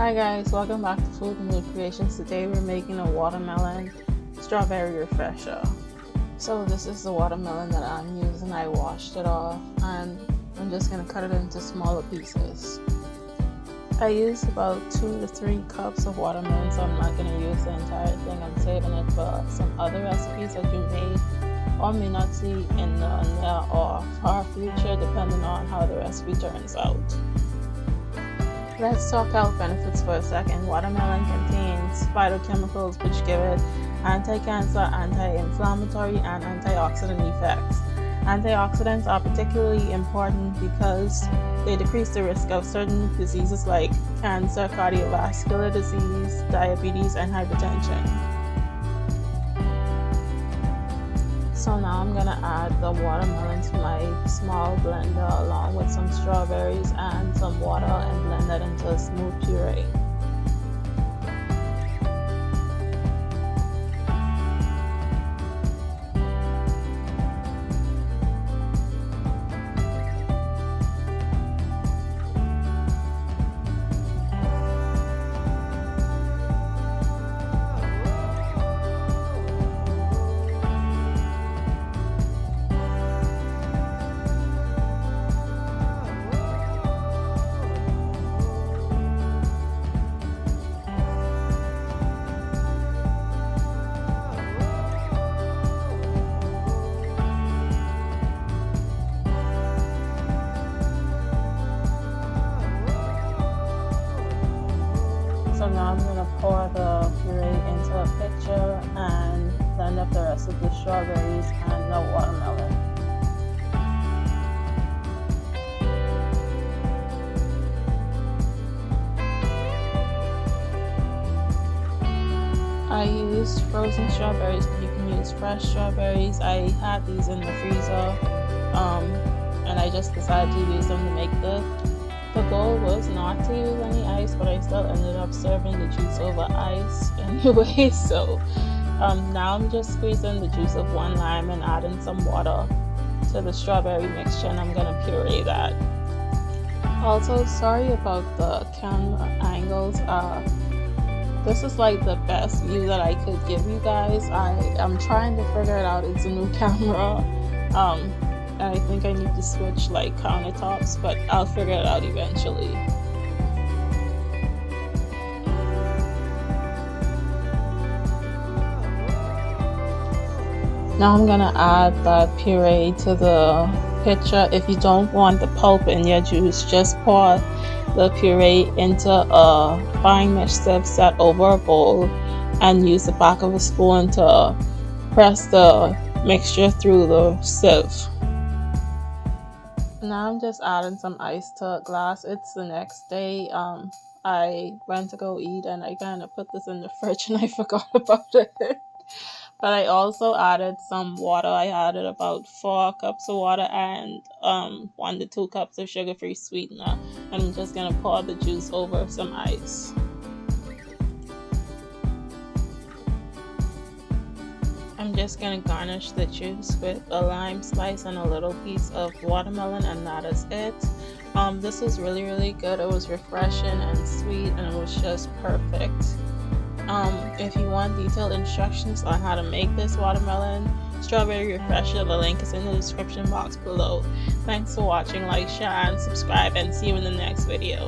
Hi guys, welcome back to Food and Mood Creations. Today we're making a watermelon strawberry refresher. So this is the watermelon that I'm using. I washed it off and I'm just going to cut it into smaller pieces. I used about 2 to 3 cups of watermelon, so I'm not going to use the entire thing. I'm saving it for some other recipes that you may or may not see in the near or far future, depending on how the recipe turns out. Let's talk health benefits for a second. Watermelon contains phytochemicals which give it anti-cancer, anti-inflammatory, and antioxidant effects. Antioxidants are particularly important because they decrease the risk of certain diseases like cancer, cardiovascular disease, diabetes, and hypertension. So now I'm going to add the watermelon to my small blender along with some strawberries and some water and blend that into a smooth puree. So now I'm going to pour the puree into a pitcher and blend up the rest of the strawberries and the watermelon. I used frozen strawberries, but you can use fresh strawberries. I had these in the freezer and I just decided to use them to make the goal was not to use any ice, but I still ended up serving the juice over ice anyway. So now I'm just squeezing the juice of 1 lime and adding some water to the strawberry mixture, and I'm gonna puree that. Also, sorry about the camera angles. This is like the best view that I could give you guys. I'm trying to figure it out. It's a new camera. I think I need to switch like countertops, but I'll figure it out eventually. Now I'm gonna add the puree to the pitcher. If you don't want the pulp in your juice, just pour the puree into a fine mesh sieve set over a bowl and use the back of a spoon to press the mixture through the sieve. Now I'm just adding some ice to a glass. It's the next day. I went to go eat and I kind of put this in the fridge and I forgot about it. But I also added some water. I added about 4 cups of water and 1 to 2 cups of sugar-free sweetener. And I'm just gonna pour the juice over some ice. I'm just going to garnish the juice with a lime slice and a little piece of watermelon, and that is it. This was really good. It was refreshing and sweet, and it was just perfect. If you want detailed instructions on how to make this watermelon strawberry refresher, the link is in the description box below. Thanks for watching. Like, share, and subscribe, and see you in the next video.